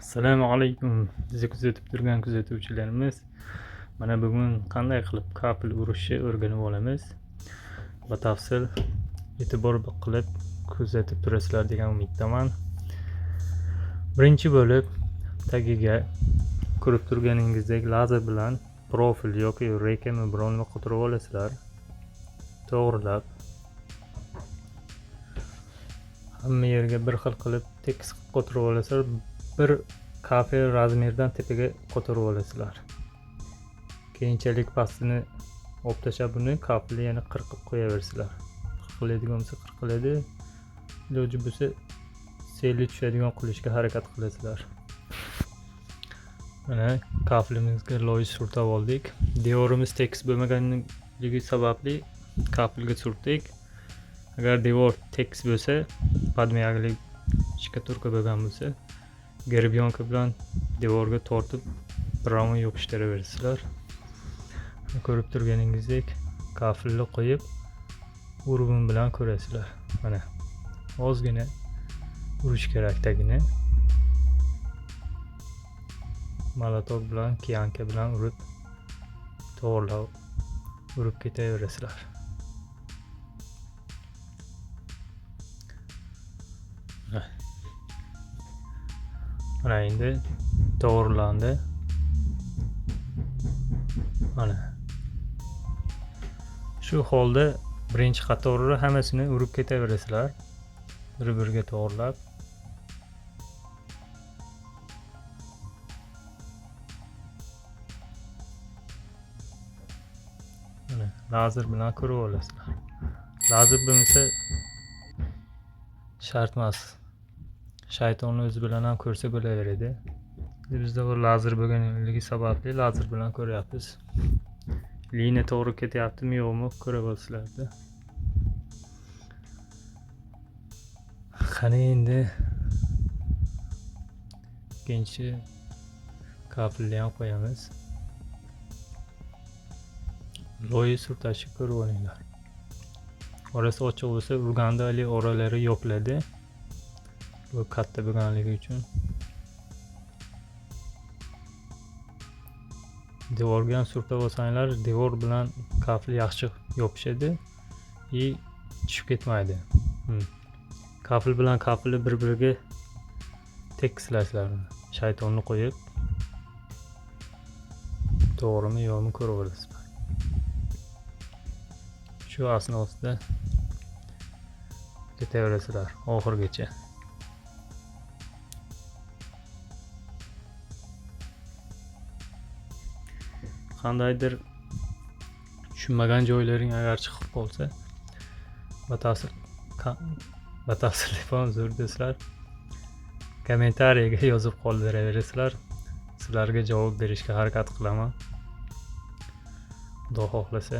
Assalomu alaykum. Bizni kuzatib turgan kuzatuvchilarimiz, mana bugun qanday qilib kafel urishni o'rganib olamiz. Batafsil e'tibor qilib kuzatib turasizlar degan umiddaman. Birinchi bo'lib tagiga ko'rib turganingizdek lazer bilan profil yoki rekami bironma qo'yib olasizlar. To'g'rilab hamma yerga bir xil qilib tekis qo'yib olasizlar. Bir kafe razmerdan tepaga ko'tarib olasizlar. Keyinchalik pastini olib tashlab buni kafeli yana qirqib qo'yaversizlar. Qirqiladigan bo'lsa qirqiladi, iloji bo'lsa selli tushadigan qilishga harakat qilasizlar. Mana kafelimizga loy surtab oldik. Devorimiz tekis bo'lmaganligi sababli kafelga surtdik. Agar devor tekis bo'lsa, podmyaglik shkaturka bo'lgan bo'lsa, gerbiyonka bilan devorga tortib birovni yopishtiraverarsizlar. Ko'rib turganingizdek kafelni qo'yib urg'un bilan ko'rasizlar. Mana ozgina urish kerak tagini. Molotok bilan, kiyanka bilan urib to'g'rilab urib ketaverasizlar. Mana endi to'g'rilandi. Mana shu holda birinchi qatorni hammasini urib ketaverasizlar. Bir-biriga to'g'rilab. Mana lazer bilan ko'rib olasizlar. Lazer bo'lmasa shart emas. Shaytonni o'zi bilan ham ko'rsa bo'laveradi. Bizda bu lazer bo'lganligi sababli lazer bilan ko'ryapmiz. Liniya to'g'ri ketyaptimi yo'qmi ko'ra olasizlarda. Qani endi ikkinchi kafelni ham qo'yamiz. Loyi surtashni ko'rib olinglar. Orasi ochiq bo'lsa urganda oralari yopiladi. Bu katta bo'lganligi uchun devorga ham surtab olsanglar, devor bilan kafel yaxshi yopishadi va tushib ketmaydi. Kafel bilan kafeli bir-biriga tekislasizlar. Shaytonni qo'yib to'g'rimi yo'qmi ko'rib olasizlar. Shu asnosida ketaverasizlar oxirigacha. Qandaydir tushunmagan joylaring agar chiqib qolsa, batafsil zo'r desizlar, kommentariyaga yozib qoldiraverasizlar. Sizlarga javob berishga harakat qilaman. Xudo xohlasa.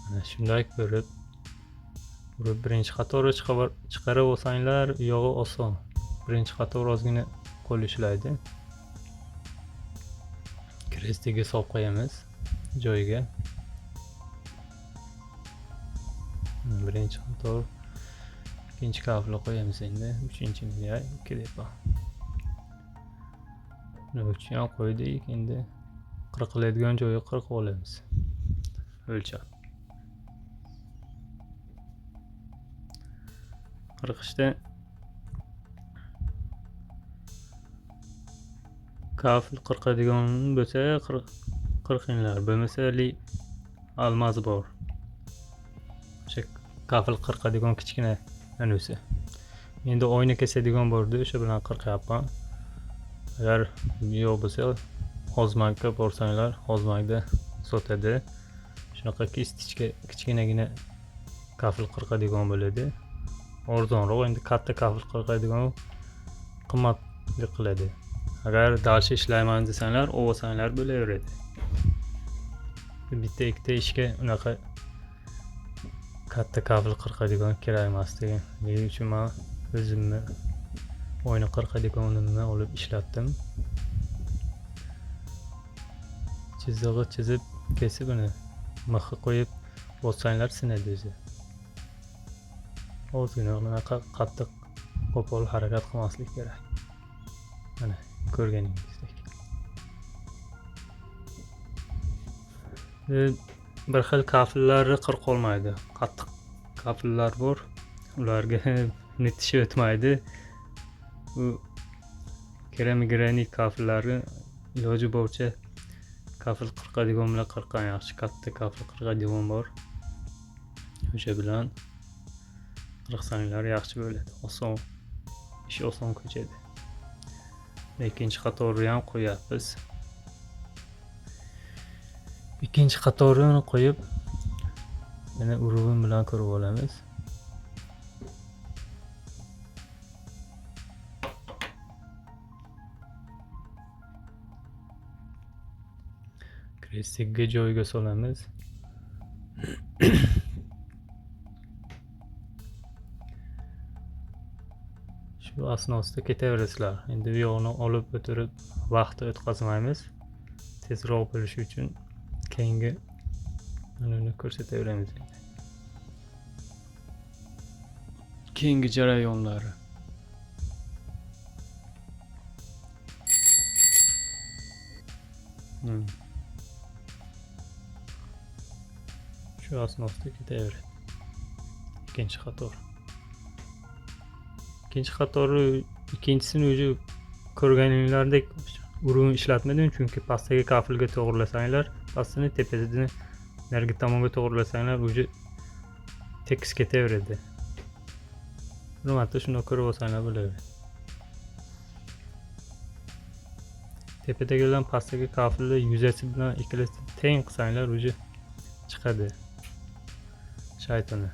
Mana shunday ko'rib birinchi qatorni chiqarib olsanglar, yog'i oson. Birinchi qator ozgina qo'l ishlaydi. Krestiga solib qo'yamiz joyiga. Birinchi qator, ikkinchi kafelni qo'yamiz endi, uchinchisiga 2 depa. Uchini ham qo'ydik, endi qirqiladigan joyiga qirqib olamiz. O'lchab. Qirqishda kafel qirqadigan bo'lsa qirqinglar, bo'lmasa almaz bor. O'sha kafel qirqadigan kichkina anusi. Endi oyna kesadigan bordi, o'sha bilan qirqyapman. Agar yo'q bo'lsa, hozmakka borsanglar, hozmakda sotadi. Shunaqa kichkinagina kafel qirqadigan bo'ladi. Arzonroq, endi katta kafel qirqadigan qimmatli qiladi. Agar dalshi ishlayman desanglar, olsanglar bo'laveradi. Bitta ikkita ishga unaqa katta kafel qirqadigan kerak emas deganligi uchun men o'zimni oyna qirqadiganimni olib ishlatdim. Chizig'i chizib kesib uni mixi qo'yib bossanglar sinadi o'zi. ozgina qattiq qo'pol harakat qilmaslik kerak. Mana ko'rganingizdek. Bir xil kafillari qirq olmaydi. Qattiq kafillar bor. Ularga nitishi o'tmaydi. Bu keramigranit kafillari iloji boricha kafil qirqadigan bilan qirqqan yaxshi. Katta kafil qirqadigan bor. O'sha bilan qirqsanglar yaxshi bo'ladi. Oson. Ish oson ko'chadi. Ikkinchi qatorni ham qo'yapmiz. Ikkinchi qatorini qo'yib, yana urug'im bilan ko'rib olamiz. Krestga joyiga solamiz. Shu asnosida ketaverasizlar. Endi bu yo'lni olib o'tirib vaqt o'tkazmaymiz. Tezroq bo'lishi uchun keyingi uni ko'rsataveramiz. Keyingi jarayonlari. Shu asnosida ketaveradi. Ikkinchi qator. Ikkinchisini o'zi ko'rganinglardek urug'ni ishlatmadim, chunki pastaga kafilga to'g'rilasanglar, pastani tepasini narigi tomonga to'g'rilasanglar, o'zi tekis ketaveradi. Bir marta shuni ko'rib olsanglar bo'laveradi. Tepadagidan pastaga kafilni yuzasi bilan ikkalasi teng qilsanglar, o'zi chiqadi shaytoni.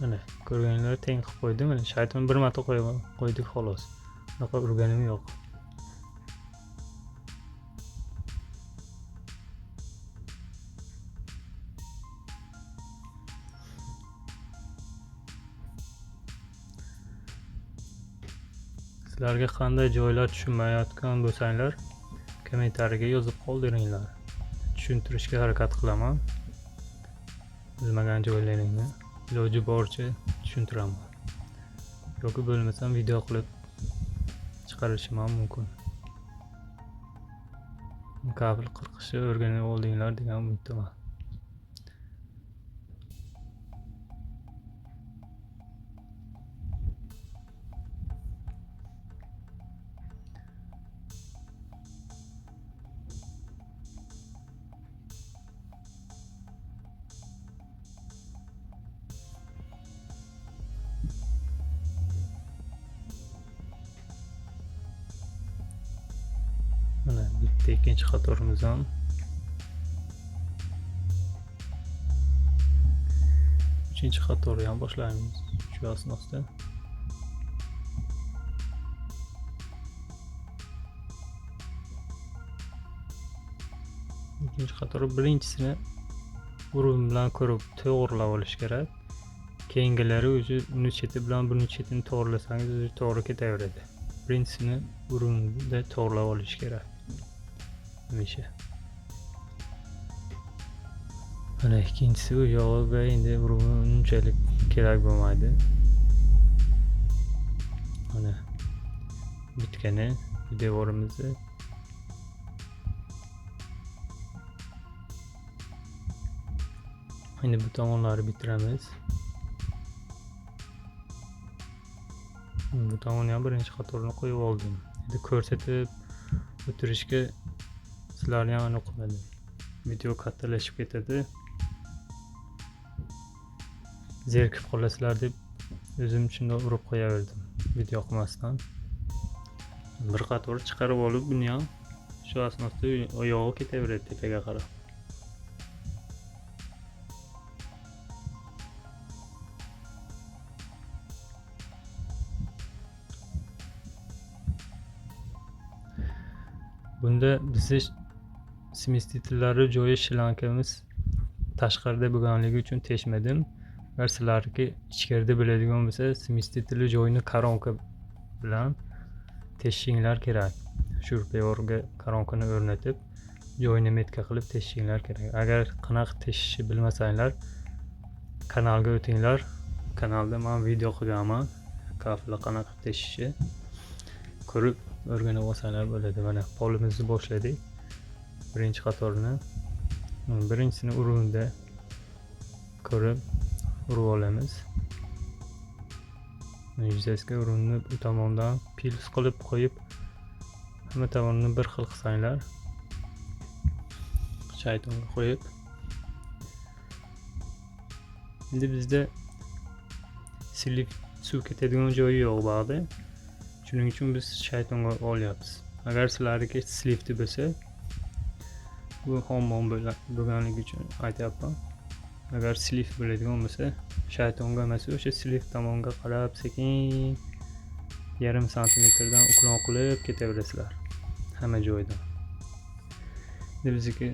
Mana ko'rganinglar teng qilib qo'ydim. Mana shayton bir marta qo'ydik xolos. Bunaqa urganim yo'q. Sizlarga qanday joylar tushunmayotgan bo'lsanglar, kommentariyaga yozib qoldiringlar. Tushuntirishga harakat qilaman. Bilmagan joylaringni iloji boricha tushuntiraman. Yoki bo'lmasam video qilib chiqarishim ham mumkin. Kafil qirqishni o'rganib oldinglar degan umiddaman. Mana bitta ikkinchi qatorimiz ham. Uchinchi qatorni ham boshlaymiz shu asnosida. Ikkinchi qator birinchisini urug' bilan ko'rib to'g'rilab olish kerak. Keyingilari o'zi uni cheti bilan buni chetini to'g'rilasangiz o'zi to'g'ri ketaveradi. Birinchisini urug'da to'g'rilab olish kerak. Hamisha. Mana ikkinchisi u yog'iga endi urug'ni unchalik kerak bo'lmaydi. Mana bitgani devorimizni endi bu tomonlari bitiramiz. Bu tomonni ham birinchi qatorni qo'yib oldim. Endi ko'rsatib o'tirishga sizlarni ham o'qimadim. Video kattalashib ketadi. Zerikib qolasizlar deb o'zim shunday urib qo'yaverdim. Video qilmasdan. Bir qator chiqarib olib buni ham shu asnosida oyog'i ketaveradi tepaga qarab. Bunda bizni smestitillari joyi shalankamiz tashqarida bo'lganligi uchun teshmadim. Agar sizlarga ichkarida bo'ladigan bo'lsa, smestitili joyini koronka bilan teshishinglar kerak. Shu devorga koronkani o'rnatib, joyini metka qilib teshishinglar kerak. Agar qanaqa teshishni bilmasanglar, kanalga o'tinglar. Kanalda men video qilganman. Kafillar qanaqa teshishni ko'rib o'rganib olsanglar bo'ladi. Mana polimizni boshladik. Birinchi qatorni birinchisini urug'ida ko'rib urib olamiz. Yuzasiga urug'ni bu tomondan pils qilib qo'yib, hamma tomonini bir xil qilsanglar, shaytonga qo'yib. Endi bizda silib suv ketadigan joyi yo'q ba'zi. Shuning uchun biz shaytonga olyapmiz. Agar sizlarga slifti bo'lsa, bu hammom bo'lganligi uchun aytyapman. Agar slif bo'ladigan bo'lsa, shaytonga emas, o'sha slif tomonga qarab sekin yarim santimetrdan uklon qilib ketaverasizlar hamma joydan. Endi bizniki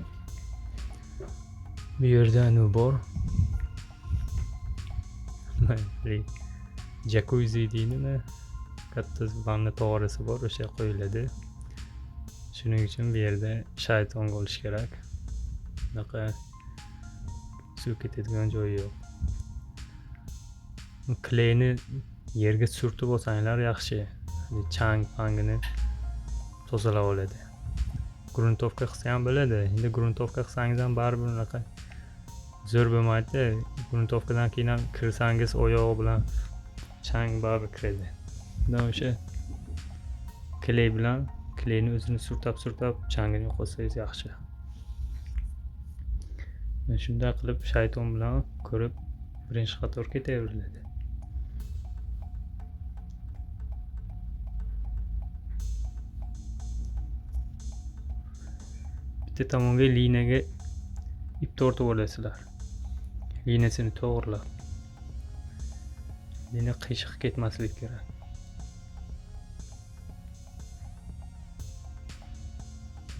bu yerda anu bor. Jacuzzi deydimi? Katta vanna tovarasi bor, o'sha qo'yiladi. Shuning uchun bu yerda shayton bo'lish kerak. Bunaqa suv ketadigan joyi yo'q. Kleyni yerga surtib olsanglar yaxshi. Chang-pangini tozalab oladi. Gruntovka qilsa ham bo'ladi. Endi gruntovka qilsangiz ham baribir unaqa zo'r bo'lmaydi. Gruntovkadan keyin ham kirsangiz oyoq bilan chang baribir kiradi. Bundan o'sha kley bilan kleyni o'zini surtab changini yo'qotsangiz yaxshi. Shunday qilib shayton bilan ko'rib birinchi qator ketaveriladi. Bitta tomonga liniyaga ip tortib olasizlar. Liniyasini to'g'rilab. Liniya qiyshiq ketmasligi kerak.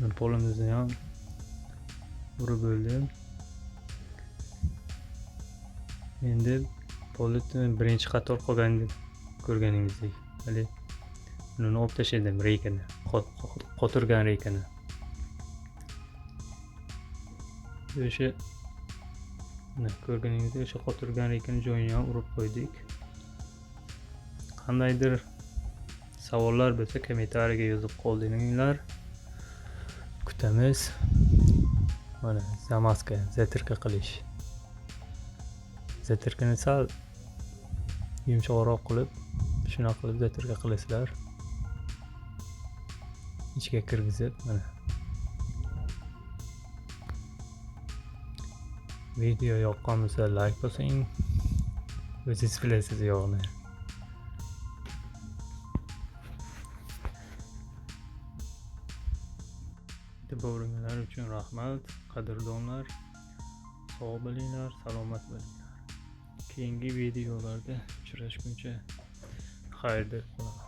Men polimizni ham urib bo'ldim. Endi polni birinchi qator qolganini ko'rganingizdek. Hali uni olib tashladim reykani, qotirgan reykani. O'sha ko'rganingizdek o'sha qotirgan reykani joyini ham urib qo'ydik. Qandaydir savollar bo'lsa kommentariyaga yozib qoldiringlar. Kutamiz. Mana zamaska, zatirka qilish. Zatirkani sal yumshoqroq qilib, shunaqa qilib zatirka qilasizlar. Ichga kirgizib, mana. Video yoqqan bo'lsa like bosing. O'zingiz bilasiz yo'qni. E'tiboringlar uchun rahmat, qadrdonlar. Sog' bo'linglar, salomat bo'linglar. Keyingi videolarda uchrashguncha xayr deb qolaman.